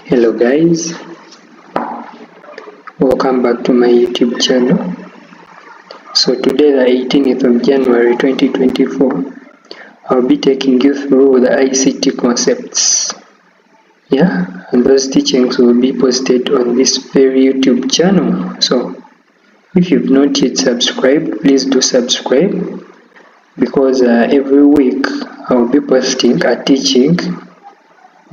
Hello guys, welcome back to my YouTube channel. So today, the 18th of January 2024, I'll be taking you through the ICT concepts. And those teachings will be posted on this very YouTube channel. So if you've not yet subscribed, please do subscribe, because every week I'll be posting a teaching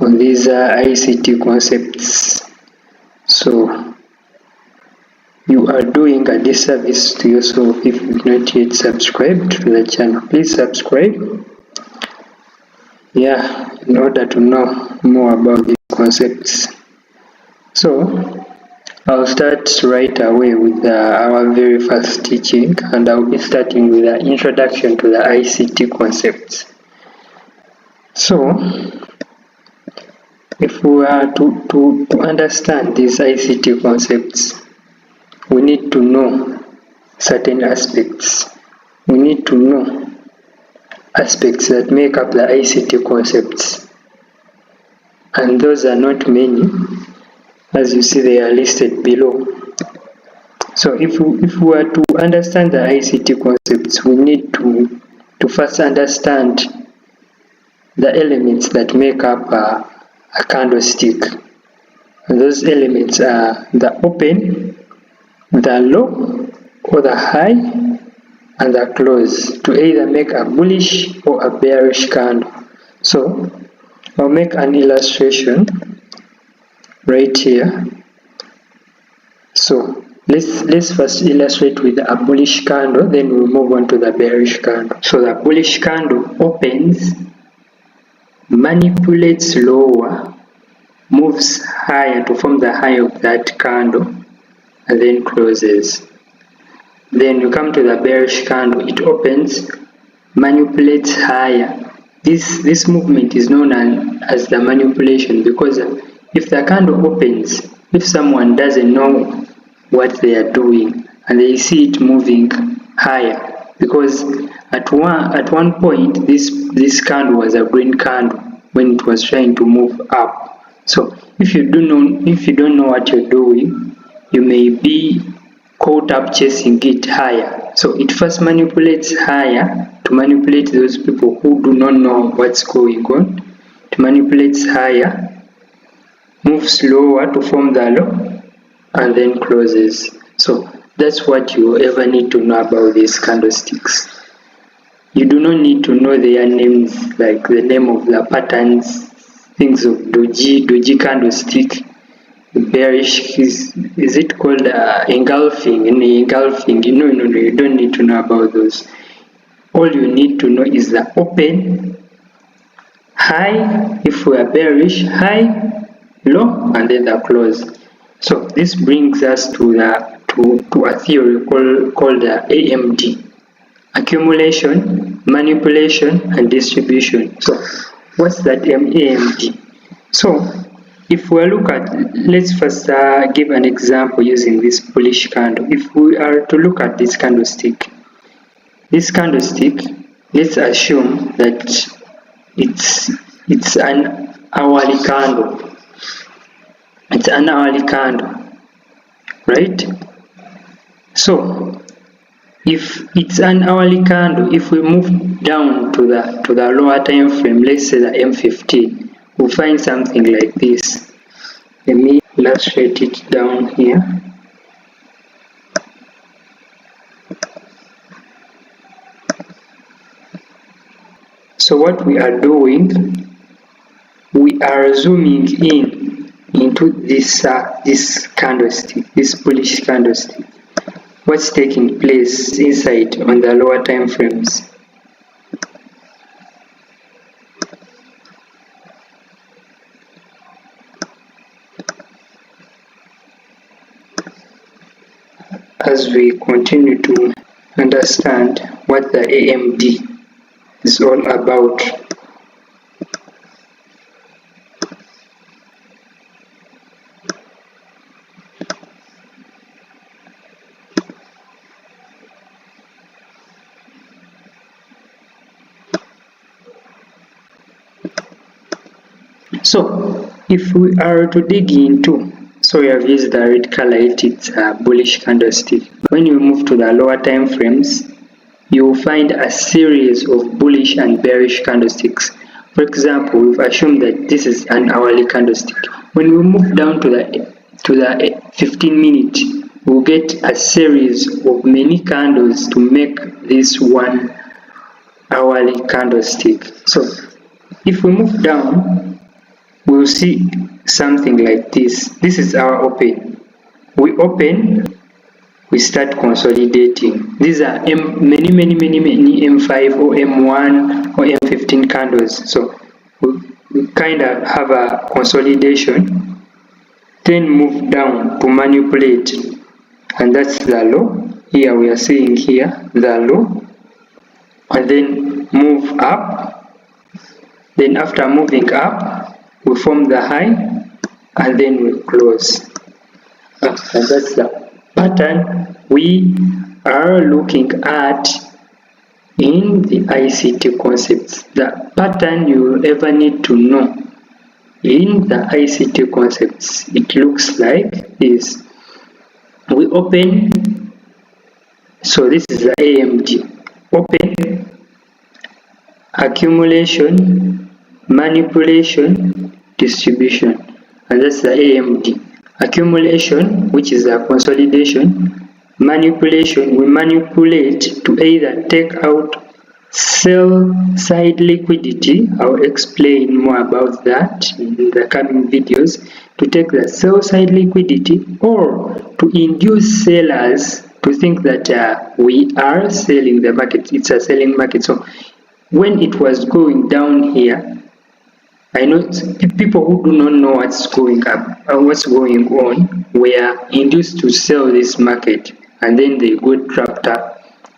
on these ICT concepts. So you are doing a disservice to yourself if you've not yet subscribed to the channel. Please subscribe, in order to know more about these concepts. So I'll start right away with our very first teaching, and I'll be starting with the introduction to the ICT concepts. So if we are to understand these ICT concepts, we need to know certain aspects. We need to know aspects that make up the ICT concepts, and those are not many. As you see, they are listed below. So if we are to understand the ICT concepts, we need to first understand the elements that make up a candlestick. And those elements are the open, the low or the high, and the close, to either make a bullish or a bearish candle. So I'll make an illustration right here. So let's first illustrate with a bullish candle, then we'll move on to the bearish candle. So the bullish candle opens, manipulates lower, moves higher to form the high of that candle, and then closes. Then you come to the bearish candle. It opens, manipulates higher. This movement is known as the manipulation, because if the candle opens, if someone doesn't know what they are doing and they see it moving higher, because at one point this candle was a green candle when it was trying to move up. So if you don't know what you're doing, you may be caught up chasing it higher. So it first manipulates higher to manipulate those people who do not know what's going on. It manipulates higher, moves lower to form the low, and then closes. So that's what you ever need to know about these candlesticks. You do not need to know their names, like the name of the patterns, things of doji candlestick. Bearish is it called engulfing? Engulfing, no, you don't need to know about those. All you need to know is the open, high, if we are bearish, high, low, and then the close. So this brings us to a theory called AMD: accumulation, manipulation, and distribution. So what's that AMD? So if we look at, let's first give an example using this bullish candle. If we are to look at this candlestick, let's assume that it's an hourly candle. It's an hourly candle, right? So if it's an hourly candle, if we move down to the lower time frame, let's say the M15, we'll find something like this. Let me illustrate it down here. So what we are doing, we are zooming into this candlestick, this bullish candlestick. What's taking place inside on the lower time frames? As we continue to understand what the AMD is all about. So If we are to dig into, so we have used the red color, it's a bullish candlestick. When you move to the lower time frames, you will find a series of bullish and bearish candlesticks. For example, we've assumed that this is an hourly candlestick. When we move down to the 15 minute, we'll get a series of many candles to make this one hourly candlestick. So if we move down, we'll see something like this. This is our open. We open, we start consolidating. These are many M5 or M1 or M15 candles. So we kind of have a consolidation, then move down to manipulate, and that's the low. Here we are seeing here the low, and then move up. Then after moving up, we form the high, and then we close. And that's the pattern we are looking at in the ICT concepts. The pattern you will ever need to know in the ICT concepts. It looks like this. We open, so this is the AMD. Open, accumulation, manipulation, distribution, and that's the AMD. Accumulation, which is a consolidation. Manipulation, we manipulate to either take out sell side liquidity. I'll explain more about that in the coming videos. To take the sell side liquidity, or to induce sellers to think that we are selling the market. It's a selling market. So when it was going down here, I know people who do not know what's going up or what's going on were induced to sell this market, and then they got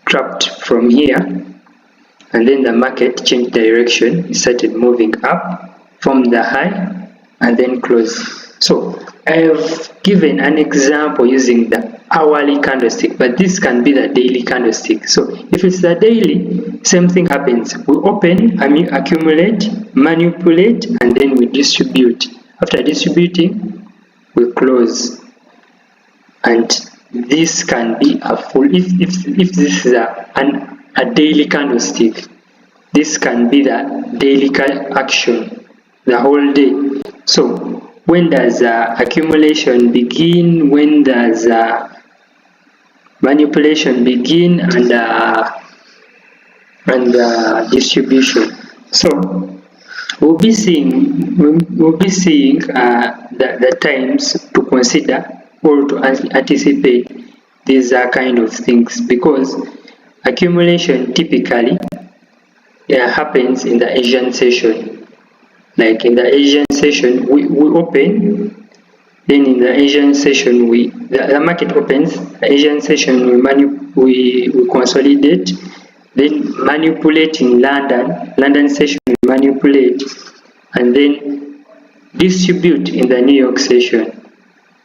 trapped from here, and then the market changed direction. It started moving up from the high and then closed. So I have given an example using the hourly candlestick, but this can be the daily candlestick. So if it's the daily, same thing happens. We open, accumulate, manipulate, and then we distribute. After distributing, we close. And this can be a full, if this is a daily candlestick, this can be the daily action, the whole day. So when does accumulation begin? When does manipulation begin? And distribution. So we'll be seeing the times to consider or to anticipate these kind of things, because accumulation typically happens in the Asian session. Like in the Asian session, we open, then in the Asian session the market opens. The Asian session we consolidate, then manipulate in London session we manipulate, and then distribute in the New York session.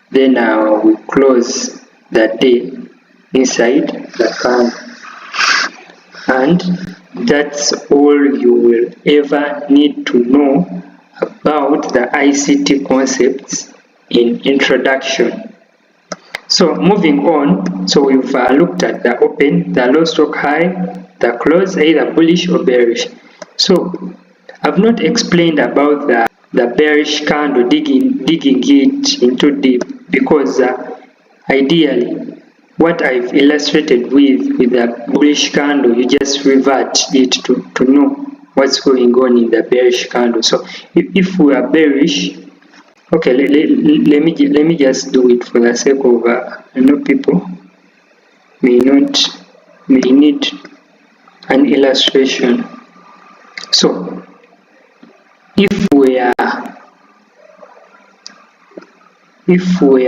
Then we close the day inside the candle. And that's all you will ever need to know about the ICT concepts in introduction. So moving on, so we've looked at the open, the low stroke high, the close, either bullish or bearish. So I've not explained about the bearish candle, digging it into deep, because ideally what I've illustrated with the bullish candle, you just revert it to know what's going on in the bearish candle. So if we are bearish, okay, let me just do it for the sake of I know people may need an illustration. So if we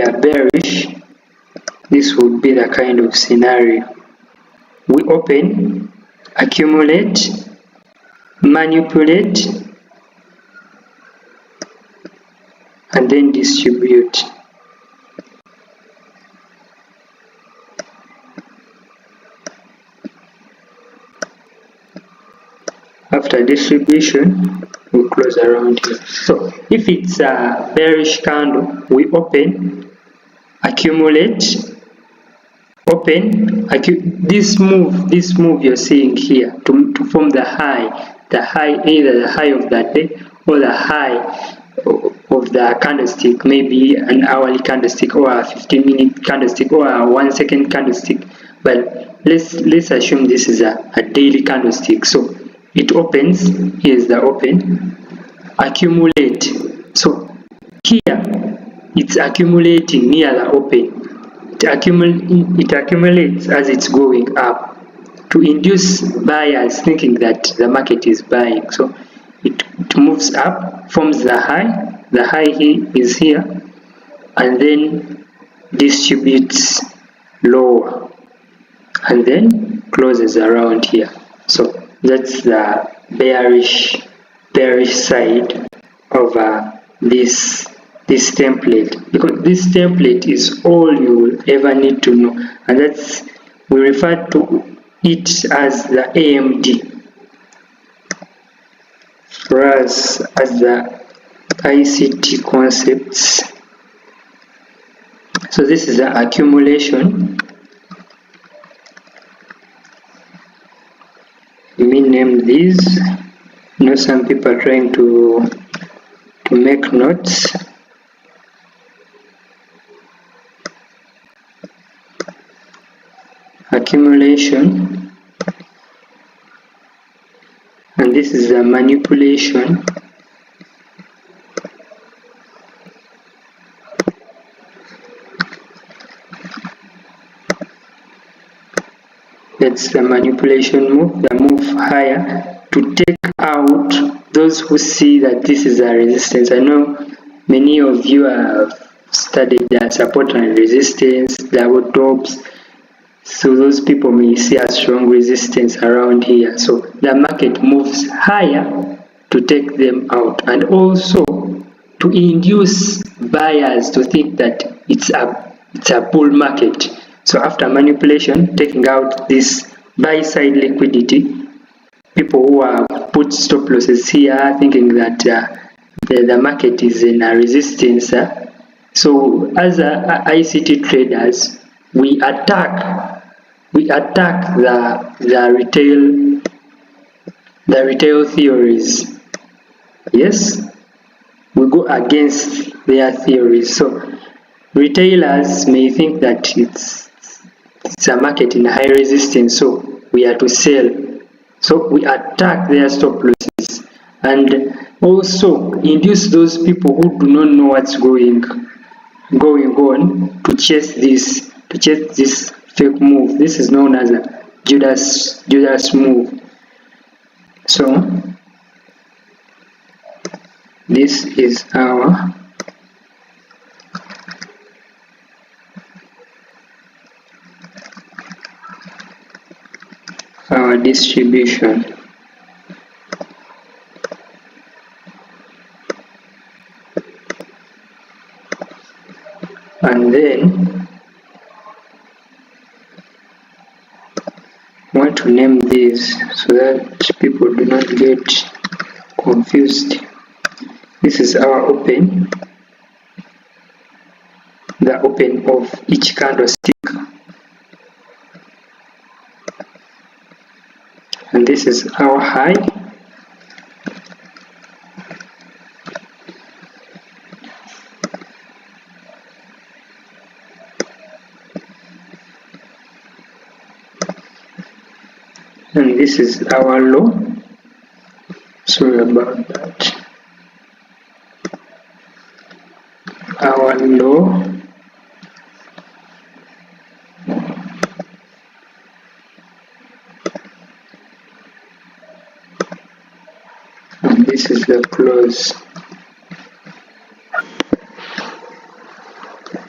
are bearish, this would be the kind of scenario. We open, accumulate, manipulate, and then distribute. After distribution, we close. close around here. So if it's a bearish candle, we open, accumulate, open, this move you're seeing here to form the high, either the high of that day or the high of the candlestick, maybe an hourly candlestick or a 15-minute candlestick or a 1 second candlestick. But let's assume this is a daily candlestick. So it opens, here's the open, accumulate. So here it's accumulating near the open. It accumulates as it's going up to induce buyers thinking that the market is buying. So it moves up, forms the high here is here, and then distributes lower and then closes around here. So that's the bearish side of this template, because this template is all you will ever need to know, and we refer to it as the AMD, for us as the ICT concepts. So this is the accumulation. Let me name these. You know, some people are trying to make notes. Accumulation, and this is the manipulation. That's the manipulation move, the move higher to take out those who see that this is a resistance. I know many of you have studied the support and resistance, double tops. So those people may see a strong resistance around here. So the market moves higher to take them out, and also to induce buyers to think that it's a bull market. So after manipulation, taking out this buy side liquidity, people who have put stop losses here thinking that the market is in a resistance. So as ICT traders, we attack the retail theories. Yes, we go against their theories. So retailers may think that it's a market in high resistance, so we are to sell. So we attack their stop losses and also induce those people who do not know what's going on to chase this fake move. This is known as a Judas move. So this is our distribution. And then I want to name these so that people do not get confused. This is our open, the open of each candlestick, and this is our high, and this is our low. Sorry about that. Our low, and this is the close.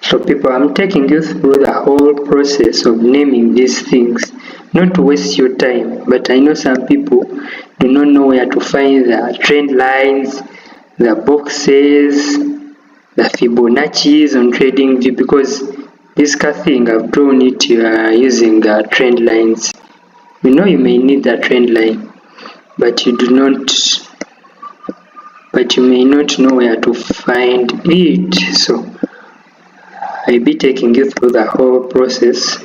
So people, I'm taking you through the whole process of naming these things, not to waste your time, but I know some people do not know where to find the trend lines, the boxes, the Fibonacci's on TradingView, because this thing I've drawn it using trend lines. You know you may need the trend line, but you do not but you may not know where to find it. So I'll be taking you through the whole process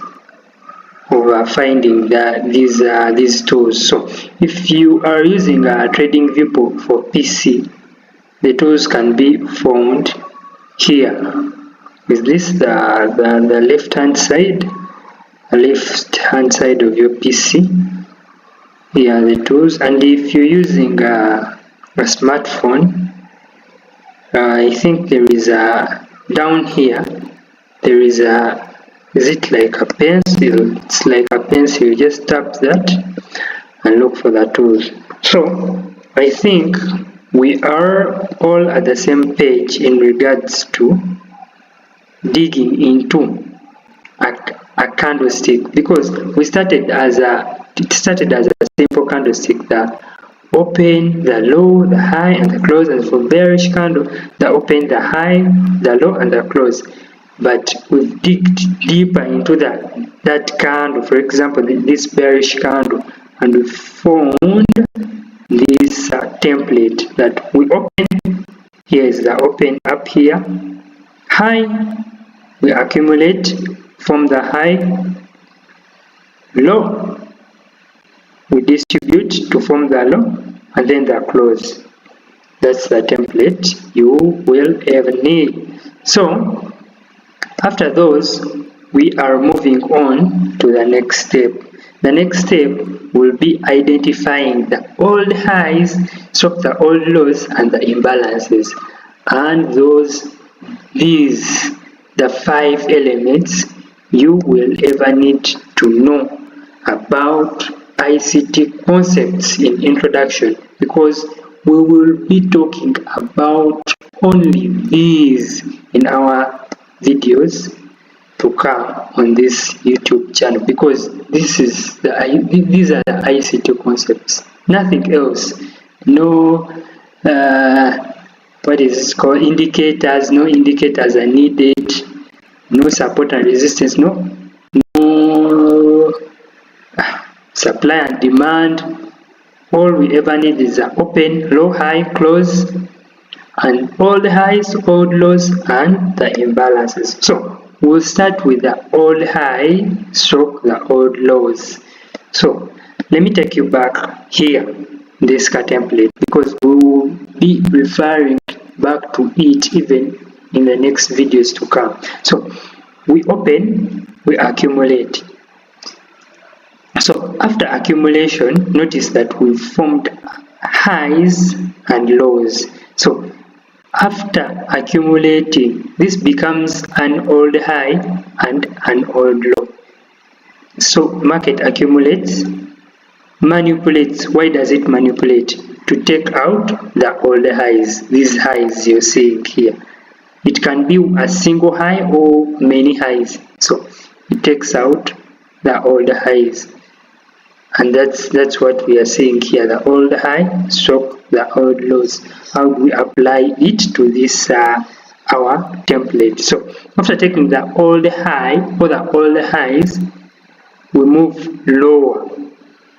of finding these tools. So if you are using a trading view for PC, the tools can be found here. Is this the left hand side of your PC? Here are the tools. And if you're using a smartphone, I think there is a down here, there is it like a pencil? It's like a pencil. You just tap that and look for the tools. So I think we are all at the same page in regards to digging into a candlestick, because it started as a simple candlestick, the open, the low, the high, and the close. And for bearish candle, the open, the high, the low, and the close. But we've digged deeper into that candle, for example this bearish candle, and we found this template that we open. Here is the open up here, high, we accumulate from the high, low, we distribute to form the low, and then the close. That's the template you will ever need. So after those, we are moving on to the next step. The next step will be identifying the old highs, the old lows, and the imbalances. And the 5 elements you will ever need to know about ICT concepts in introduction, because we will be talking about only these in our videos to come on this YouTube channel, because these are the ICT concepts, nothing else. No what is it called, indicators, no indicators are needed, no support and resistance, no supply and demand. All we ever need is an open, low, high, close, and all the highs, all lows, and the imbalances. So we'll start with the old high the old lows. So let me take you back here, this template, because we will be referring back to it even in the next videos to come. So we open, we accumulate. So after accumulation, notice that we formed highs and lows. So after accumulating, this becomes an old high and an old low. So market accumulates, manipulates. Why does it manipulate? To take out the old highs, these highs you're seeing here. It can be a single high or many highs. So it takes out the old highs. And that's what we are seeing here, the old high the old lows. How do we apply it to this our template? So after taking the old high or the old highs, we move lower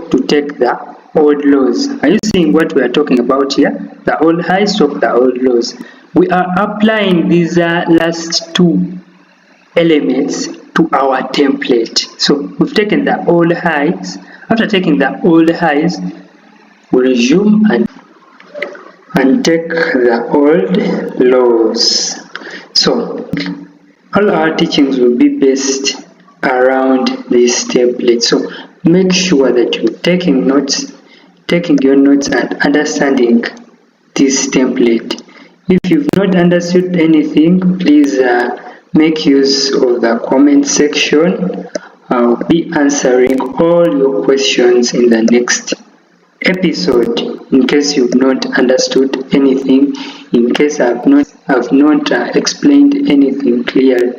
to take the old lows. Are you seeing what we are talking about here? The old highs the old lows. We are applying these last two elements to our template. So we've taken the old highs. After taking the old highs, we resume and take the old lows. So all our teachings will be based around this template. So make sure that you're taking your notes and understanding this template. If you've not understood anything, please make use of the comment section. I'll be answering all your questions in the next episode. In case you've not understood anything, in case I've not explained anything clearly,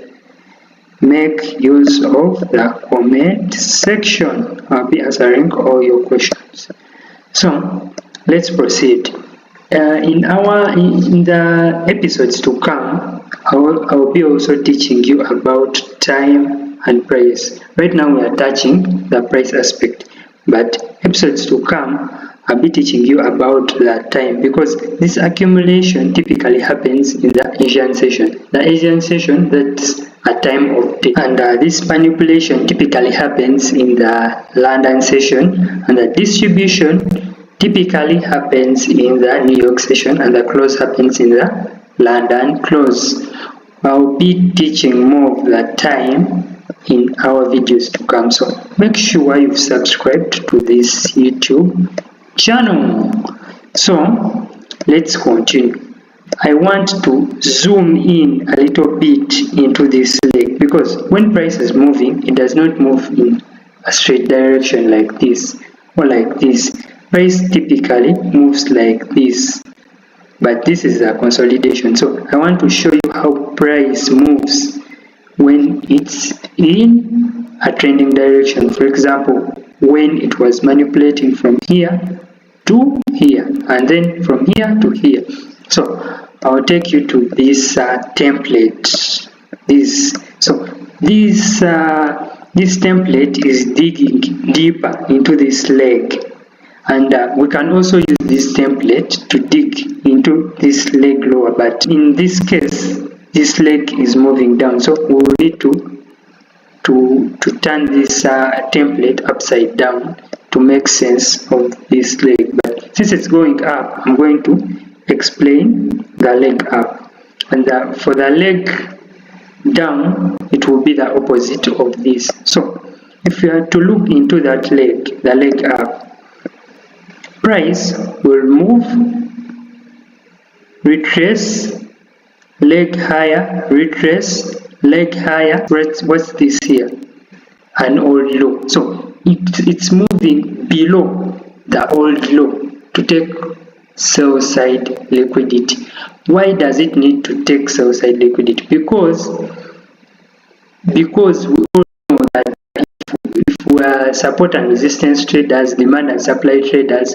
make use of the comment section. I'll be answering all your questions. So let's proceed. In the episodes to come, I will be also teaching you about time and price. Right now we are touching the price aspect, but episodes to come I'll be teaching you about the time, because this accumulation typically happens in the Asian session. The Asian session, that's a time of day, and this manipulation typically happens in the London session, and the distribution typically happens in the New York session, and the close happens in the London close. I'll be teaching more of the time in our videos to come, so make sure you've subscribed to this YouTube channel. So let's continue. I want to zoom in a little bit into this leg, because when price is moving, it does not move in a straight direction like this or like this. Price typically moves like this, but this is a consolidation. So I want to show you how price moves when it's in a trending direction. For example, when it was manipulating from here to here, and then from here to here. So I'll take you to this template. This template is digging deeper into this leg, and we can also use this template to dig into this leg lower, but in this case this leg is moving down, so we will need to turn this template upside down to make sense of this leg. But since it's going up, I'm going to explain the leg up, and for the leg down, it will be the opposite of this. So if you are to look into that leg, the leg up, price will move, retrace, leg higher, retrace, leg higher. What's this here? An old low. So it's moving below the old low to take sell side liquidity. Why does it need to take sell side liquidity? Because we all know that if we are support and resistance traders, demand and supply traders,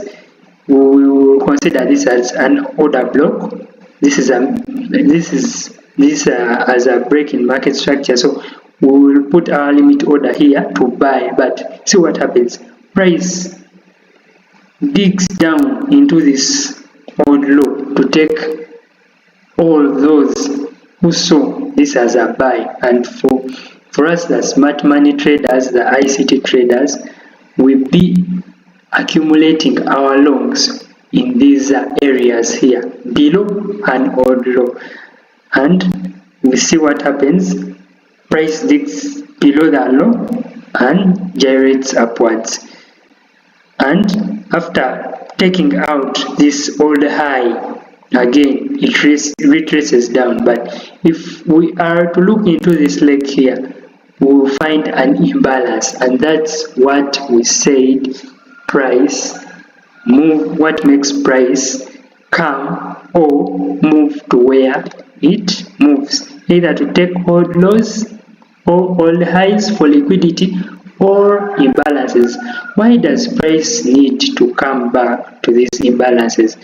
we will consider this as an order block. This as a break in market structure. So we will put our limit order here to buy, but see what happens. Price digs down into this old low to take all those who saw this as a buy, and for us, the smart money traders, the ICT traders, will be accumulating our longs in these areas here below an old low, and we see what happens. Price digs below the low and gyrates upwards, and after taking out this old high, again it retraces down. But if we are to look into this leg here, we will find an imbalance, and that's what we said price move, what makes price come or move to where it moves, either to take old lows or old highs for liquidity or imbalances. Why does price need to come back to these imbalances?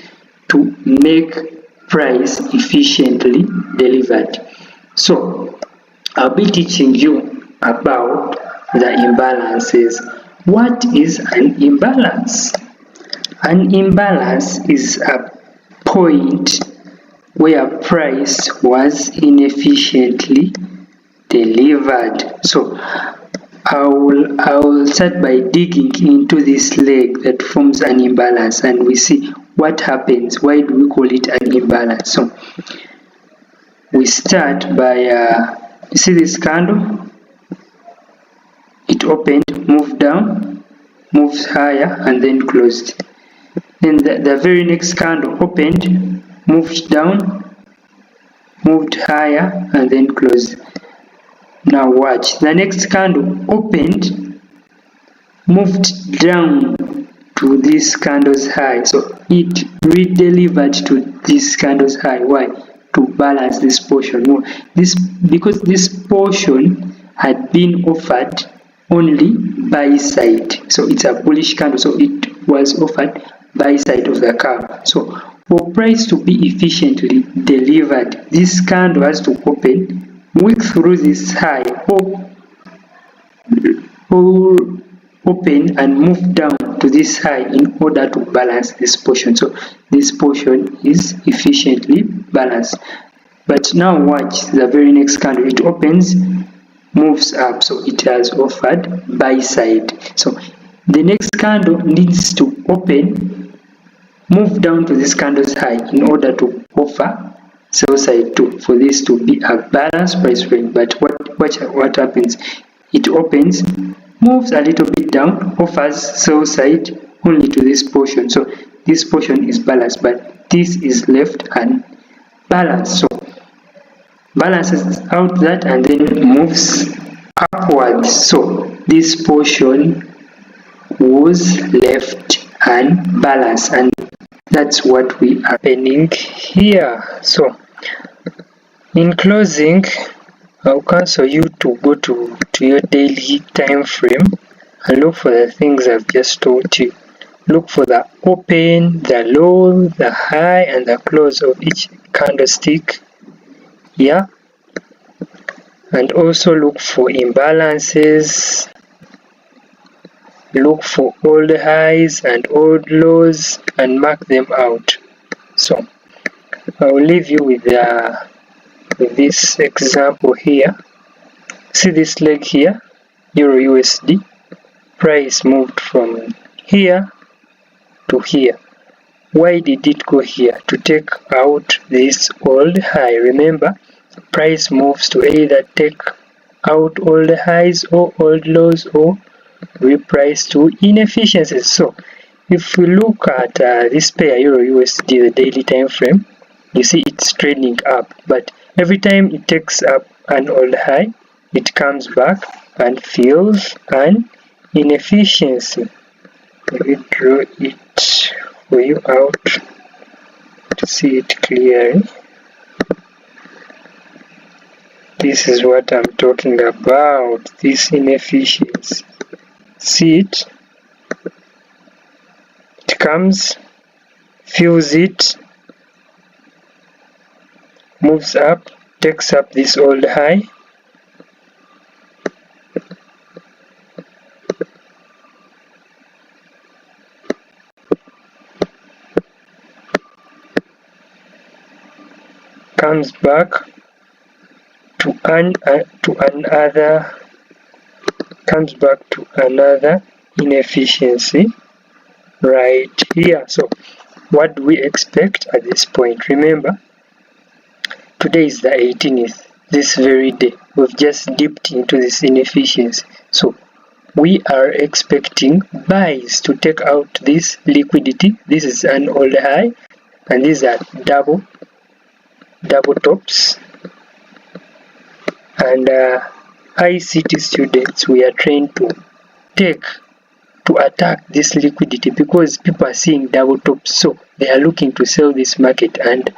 To make price efficiently delivered. So I'll be teaching you about the imbalances. What is an imbalance? An imbalance is a point where price was inefficiently delivered. So I will start by digging into this leg that forms an imbalance, and we see what happens. Why do we call it an imbalance? So we start by you see this candle, it opened, moved down, moved higher, and then closed. Then the very next candle opened, moved down, moved higher, and then closed. Now watch, the next candle opened, moved down to this candle's high, so it re-delivered to this candle's high. Why? To balance this portion more. Because this portion had been offered only buy side, so it's a bullish candle, so it was offered buy side of the curve. So for price to be efficiently delivered, this candle has to open, wick through this high, or open and move down to this high in order to balance this portion. So this portion is efficiently balanced. But now watch the very next candle. It opens, moves up, so it has offered buy side. So the next candle needs to open, move down to this candle's high in order to offer sell side too, for this to be a balanced price range. But what happens? It opens, moves a little bit down, offers sell side only to this portion. So this portion is balanced, but this is left unbalanced. So balances out that and then moves upwards. So this portion was left unbalanced, and that's what we are happening here. So in closing, I'll counsel you to go to your daily time frame and look for the things I've just told you. Look for the open, the low, the high, and the close of each candlestick. Yeah, and also look for imbalances. Look for old highs and old lows and mark them out. So I will leave you with this example here. See this leg here, Euro USD. Price moved from here to here. Why did it go here? To take out this old high. Remember, price moves to either take out old highs or old lows or reprice to inefficiencies. So if we look at this pair Euro USD, the daily time frame, you see it's trading up, but every time it takes up an old high, it comes back and fills an inefficiency. Let me draw it for you out to see it clearly. This is what I'm talking about, this inefficiency. See it? It comes, fills it, moves up, takes up this old high, comes back to another inefficiency right here. So what do we expect at this point? Remember, today is the 18th. This very day we've just dipped into this inefficiency, so we are expecting buys to take out this liquidity. This is an old high and these are double tops. And ICT students, we are trained to attack this liquidity because people are seeing double tops, so they are looking to sell this market. And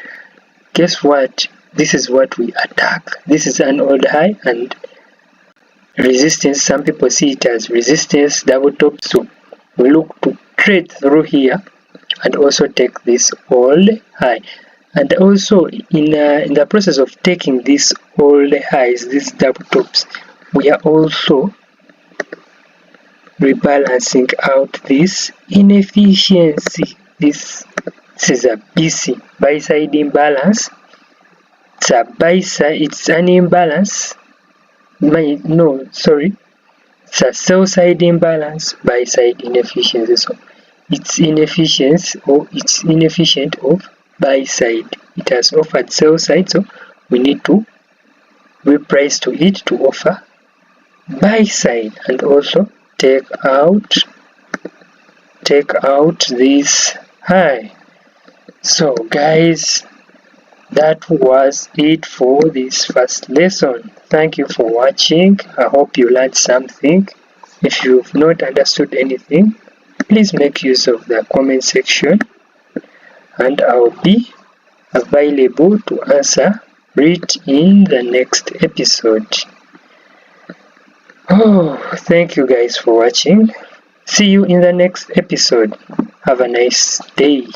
guess what? This is what we attack. This is an old high and resistance. Some people see it as resistance, double top, so we look to trade through here and also take this old high. And also in the process of taking these old highs, these double tops, we are also rebalancing out this inefficiency. This is a BC, buy side imbalance. It's a buy side, it's an imbalance. It's a sell side imbalance, buy side inefficiency. So it's inefficient of buy side. It has offered sell side, so we need to reprice to it to offer buy side and also take out this high. So guys, that was it for this first lesson. Thank you for watching. I hope you learned something. If you've not understood anything, please make use of the comment section and I'll be available to answer it in the next episode. Thank you guys for watching. See you in the next episode. Have a nice day.